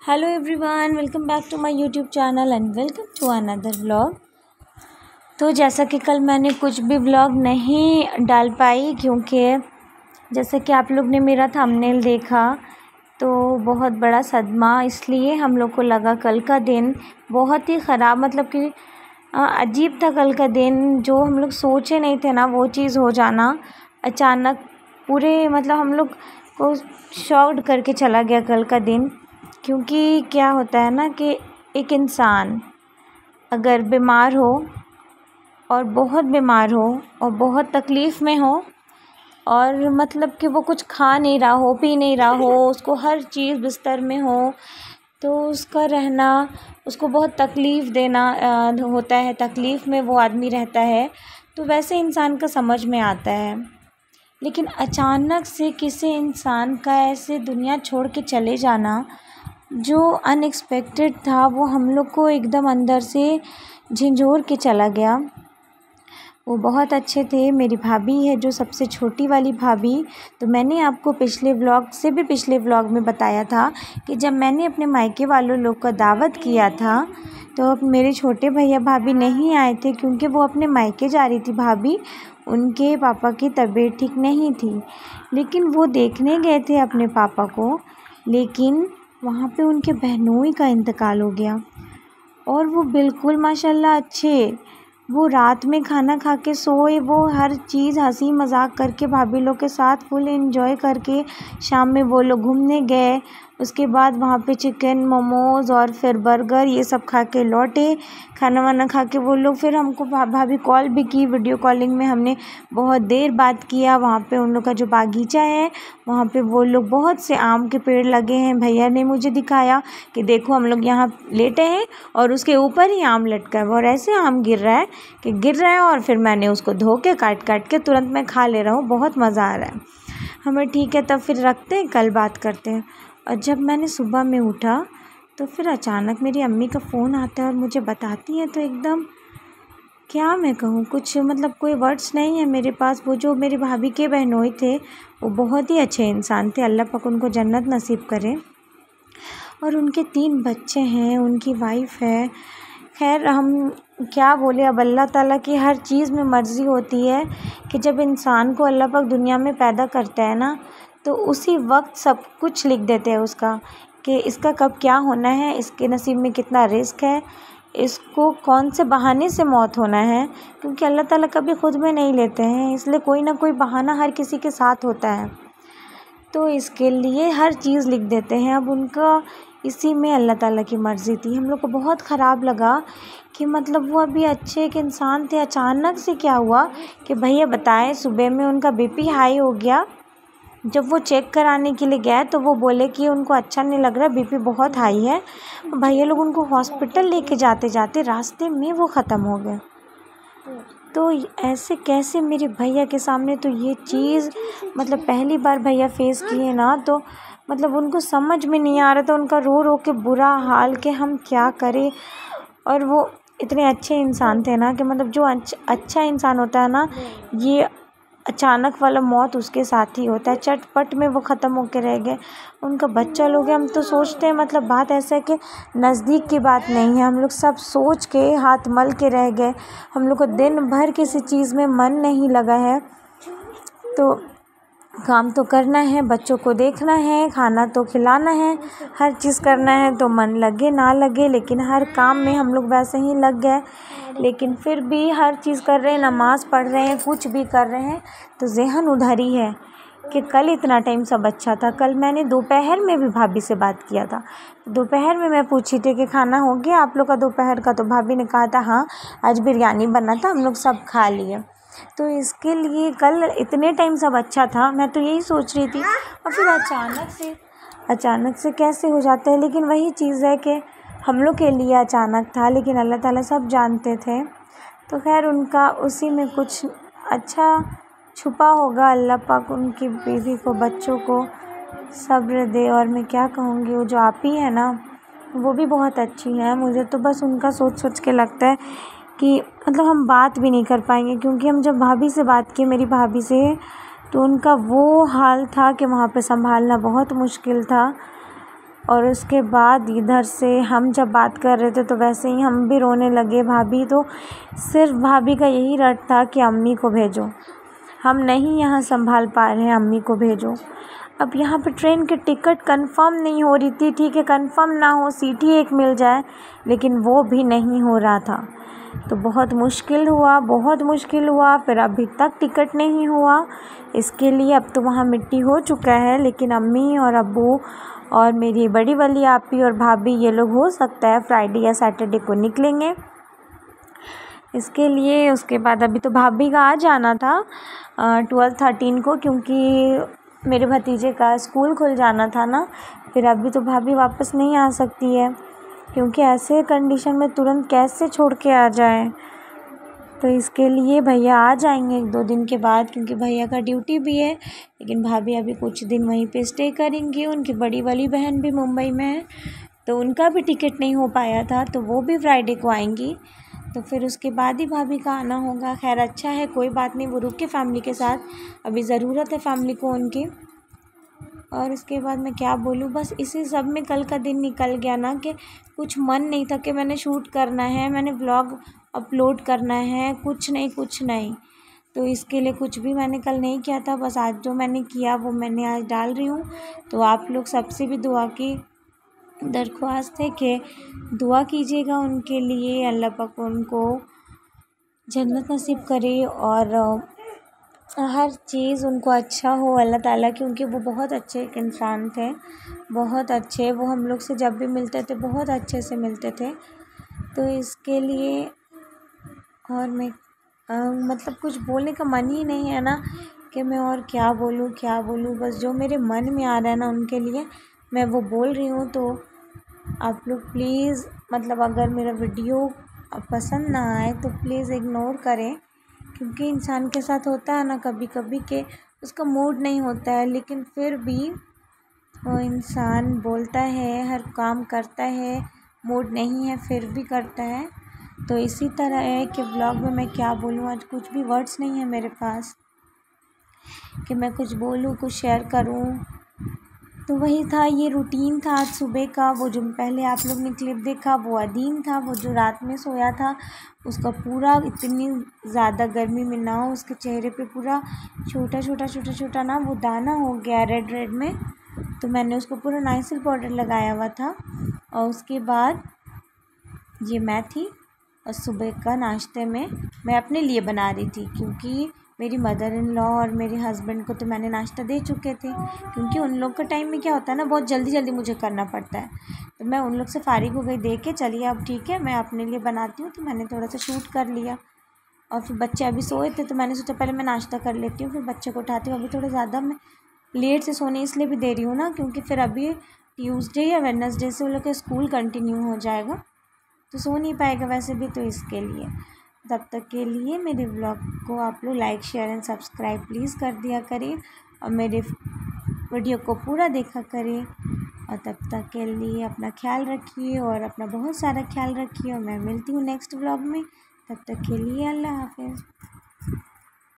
Hello everyone, welcome back to my YouTube channel and welcome to another vlog. तो जैसा कि कल मैंने कुछ भी व्लॉग नहीं डाल पाई क्योंकि जैसे कि आप लोग ने मेरा थंबनेल देखा तो बहुत बड़ा सदमा, इसलिए हम लोग को लगा कल का दिन बहुत ही ख़राब, मतलब कि अजीब था। कल का दिन जो हम लोग सोचे नहीं थे ना, वो चीज़ हो जाना अचानक पूरे, मतलब हम लोग को शॉक्ड करके चला गया कल का दिन। क्योंकि क्या होता है ना कि एक इंसान अगर बीमार हो और बहुत बीमार हो और बहुत तकलीफ़ में हो और मतलब कि वो कुछ खा नहीं रहा हो, पी नहीं रहा हो, उसको हर चीज़ बिस्तर में हो, तो उसका रहना उसको बहुत तकलीफ़ देना होता है। तकलीफ़ में वो आदमी रहता है तो वैसे इंसान का समझ में आता है। लेकिन अचानक से किसी इंसान का ऐसे दुनिया छोड़ के चले जाना जो अनएक्सपेक्टेड था, वो हम लोग को एकदम अंदर से झंझोर के चला गया। वो बहुत अच्छे थे। मेरी भाभी है जो सबसे छोटी वाली भाभी, तो मैंने आपको पिछले व्लॉग में बताया था कि जब मैंने अपने मायके वालों लोग का दावत किया था तो अब मेरे छोटे भैया भाभी नहीं आए थे क्योंकि वो अपने मायके जा रही थी भाभी, उनके पापा की तबीयत ठीक नहीं थी। लेकिन वो देखने गए थे अपने पापा को, लेकिन वहाँ पे उनके बहनोई का इंतकाल हो गया। और वो बिल्कुल माशाल्लाह अच्छे, वो रात में खाना खा के सोए, वो हर चीज़ हंसी मजाक करके भाभी लोग के साथ फुल एंजॉय करके शाम में वो लोग घूमने गए। उसके बाद वहाँ पे चिकन मोमोज़ और फिर बर्गर ये सब खा के लौटे। खाना वाना खा के वो लोग फिर हमको भाभी कॉल भी की, वीडियो कॉलिंग में हमने बहुत देर बात किया। वहाँ पे उन लोग का जो बागीचा है वहाँ पे वो लोग बहुत से आम के पेड़ लगे हैं। भैया ने मुझे दिखाया कि देखो हम लोग यहाँ लेटे हैं और उसके ऊपर ही आम लटका है और ऐसे आम गिर रहा है और फिर मैंने उसको धो के काट के तुरंत मैं खा ले रहा हूँ। बहुत मज़ा आ रहा है हमें। ठीक है, तब फिर रखते हैं, कल बात करते हैं। और जब मैंने सुबह में उठा तो फिर अचानक मेरी अम्मी का फ़ोन आता है और मुझे बताती है, तो एकदम क्या मैं कहूँ, कुछ मतलब कोई वर्ड्स नहीं है मेरे पास। वो जो मेरी भाभी के बहनोई थे वो बहुत ही अच्छे इंसान थे, अल्लाह पाक उनको जन्नत नसीब करे। और उनके 3 बच्चे हैं, उनकी वाइफ है। खैर हम क्या बोले, अब अल्लाह ताला की हर चीज़ में मर्ज़ी होती है कि जब इंसान को अल्लाह पाक दुनिया में पैदा करता है ना, तो उसी वक्त सब कुछ लिख देते हैं उसका, कि इसका कब क्या होना है, इसके नसीब में कितना रिस्क है, इसको कौन से बहाने से मौत होना है। क्योंकि अल्लाह ताला कभी ख़ुद में नहीं लेते हैं, इसलिए कोई ना कोई बहाना हर किसी के साथ होता है, तो इसके लिए हर चीज़ लिख देते हैं। अब उनका इसी में अल्लाह ताला की मर्ज़ी थी। हम लोग को बहुत ख़राब लगा कि मतलब वो अभी अच्छे एक इंसान थे, अचानक से क्या हुआ कि भैया बताएं, सुबह में उनका बीपी हाई हो गया। जब वो चेक कराने के लिए गए तो वो बोले कि उनको अच्छा नहीं लग रहा, बीपी बहुत हाई है। भैया लोग उनको हॉस्पिटल लेके जाते जाते रास्ते में वो ख़त्म हो गए। तो ऐसे कैसे मेरे भैया के सामने, तो ये चीज़ मतलब पहली बार भैया फेस किए ना, तो मतलब उनको समझ में नहीं आ रहा था, उनका रो रो के बुरा हाल कि हम क्या करें। और वो इतने अच्छे इंसान थे ना कि मतलब जो अच्छा इंसान होता है ना, ये अचानक वाला मौत उसके साथ ही होता है, चटपट में वो ख़त्म होके रह गए। उनका बच्चा लोग हैं, हम तो सोचते हैं, मतलब बात ऐसा है कि नज़दीक की बात नहीं है, हम लोग सब सोच के हाथ मल के रह गए। हम लोग को दिन भर किसी चीज़ में मन नहीं लगा है, तो काम तो करना है, बच्चों को देखना है, खाना तो खिलाना है, हर चीज़ करना है, तो मन लगे ना लगे लेकिन हर काम में हम लोग वैसे ही लग गए। लेकिन फिर भी हर चीज़ कर रहे हैं, नमाज़ पढ़ रहे हैं, कुछ भी कर रहे हैं, तो ज़हन उधर ही है कि कल इतना टाइम सब अच्छा था। कल मैंने दोपहर में भी भाभी से बात किया था, दोपहर में मैं पूछी थी कि खाना हो गया आप लोग का दोपहर का, तो भाभी ने कहा था हाँ आज बिरयानी बना था, हम लोग सब खा लिए। तो इसके लिए कल इतने टाइम सब अच्छा था, मैं तो यही सोच रही थी। और फिर अचानक से कैसे हो जाता है। लेकिन वही चीज़ है कि हम लोग के लिए अचानक था, लेकिन अल्लाह ताला सब जानते थे। तो खैर उनका उसी में कुछ अच्छा छुपा होगा। अल्लाह पाक उनकी बीवी को, बच्चों को सब्र दे। और मैं क्या कहूँगी, वो जो आपी है ना, वो भी बहुत अच्छी है। मुझे तो बस उनका सोच के लगता है कि मतलब हम बात भी नहीं कर पाएंगे, क्योंकि हम जब भाभी से बात की, मेरी भाभी से, तो उनका वो हाल था कि वहाँ पे संभालना बहुत मुश्किल था। और उसके बाद इधर से हम जब बात कर रहे थे तो वैसे ही हम भी रोने लगे। भाभी तो सिर्फ भाभी का यही रट था कि अम्मी को भेजो, हम नहीं यहाँ संभाल पा रहे हैं, अम्मी को भेजो। अब यहाँ पे ट्रेन की टिकट कंफर्म नहीं हो रही थी। ठीक है, कंफर्म ना हो, सीट ही एक मिल जाए, लेकिन वो भी नहीं हो रहा था। तो बहुत मुश्किल हुआ। फिर अभी तक टिकट नहीं हुआ इसके लिए। अब तो वहाँ मिट्टी हो चुका है, लेकिन अम्मी और अब्बू और मेरी बड़ी वाली आपी और भाभी ये लोग हो सकता है फ्राइडे या सैटरडे को निकलेंगे इसके लिए। उसके बाद अभी तो भाभी का आ जाना था 12-13 को, क्योंकि मेरे भतीजे का स्कूल खुल जाना था ना। फिर अभी तो भाभी वापस नहीं आ सकती है, क्योंकि ऐसे कंडीशन में तुरंत कैसे छोड़ के आ जाए। तो इसके लिए भैया आ जाएंगे 1-2 दिन के बाद, क्योंकि भैया का ड्यूटी भी है। लेकिन भाभी अभी कुछ दिन वहीं पे स्टे करेंगी। उनकी बड़ी वाली बहन भी मुंबई में है, तो उनका भी टिकट नहीं हो पाया था, तो वो भी फ्राइडे को आएंगी। तो फिर उसके बाद ही भाभी का आना होगा। खैर अच्छा है, कोई बात नहीं, वो रुक के फैमिली के साथ, अभी ज़रूरत है फैमिली को उनकी। और उसके बाद मैं क्या बोलूँ, बस इसी सब में कल का दिन निकल गया ना, कि कुछ मन नहीं था कि मैंने शूट करना है, मैंने व्लॉग अपलोड करना है, कुछ नहीं। तो इसके लिए कुछ भी मैंने कल नहीं किया था। बस आज जो मैंने किया वो मैंने आज डाल रही हूँ। तो आप लोग सबसे भी दुआ की दरख्वास्त है कि दुआ कीजिएगा उनके लिए, अल्लाह पाक उनको जन्नत नसीब करे और हर चीज़ उनको अच्छा हो अल्लाह ताला, क्योंकि वो बहुत अच्छे एक इंसान थे, बहुत अच्छे। वो हम लोग से जब भी मिलते थे बहुत अच्छे से मिलते थे। तो इसके लिए और मैं मतलब कुछ बोलने का मन ही नहीं है ना, कि मैं और क्या बोलूँ। बस जो मेरे मन में आ रहा है ना उनके लिए मैं वो बोल रही हूँ। तो आप लोग प्लीज़, मतलब अगर मेरा वीडियो पसंद ना आए तो प्लीज़ इग्नोर करें, क्योंकि इंसान के साथ होता है ना कभी कभी कि उसका मूड नहीं होता है, लेकिन फिर भी वो इंसान बोलता है, हर काम करता है, मूड नहीं है फिर भी करता है। तो इसी तरह है कि व्लॉग में मैं क्या बोलूँ, आज कुछ भी वर्ड्स नहीं है मेरे पास कि मैं कुछ बोलूँ, कुछ शेयर करूँ। तो वही था, ये रूटीन था आज सुबह का। वो जो पहले आप लोग ने क्लिप देखा वो अदीन था, वो जो रात में सोया था, उसका पूरा इतनी ज़्यादा गर्मी में ना उसके चेहरे पे पूरा छोटा ना वो दाना हो गया रेड में। तो मैंने उसको पूरा नाइसिल पाउडर लगाया हुआ था। और उसके बाद ये मैं थी, और सुबह का नाश्ते में मैं अपने लिए बना रही थी, क्योंकि मेरी मदर इन लॉ और मेरे हस्बैंड को तो मैंने नाश्ता दे चुके थे, क्योंकि उन लोग का टाइम में क्या होता है ना, बहुत जल्दी मुझे करना पड़ता है। तो मैं उन लोग से फारिग हो गई, दे के चलिए अब ठीक है मैं अपने लिए बनाती हूँ। तो मैंने थोड़ा सा शूट कर लिया, और फिर बच्चे अभी सोए थे तो मैंने सोचा पहले मैं नाश्ता कर लेती हूँ, फिर बच्चे को उठाती हूँ। अभी थोड़ा ज़्यादा मैं लेट से सोने इसलिए भी दे रही हूँ ना, क्योंकि फिर अभी ट्यूसडे या वेडनेसडे से उन लोग का स्कूल कंटिन्यू हो जाएगा, तो सो नहीं पाएगा वैसे भी। तो इसके लिए तब तक के लिए मेरे व्लॉग को आप लोग like share and subscribe please कर दिया करें, और मेरे वीडियो को पूरा देखा करें। और तब तक के लिए अपना ख्याल रखिए, और अपना बहुत सारा ख्याल रखिए, और मैं मिलती हूँ नेक्स्ट व्लॉग में। तब तक के लिए अल्लाह हाफ़िज़।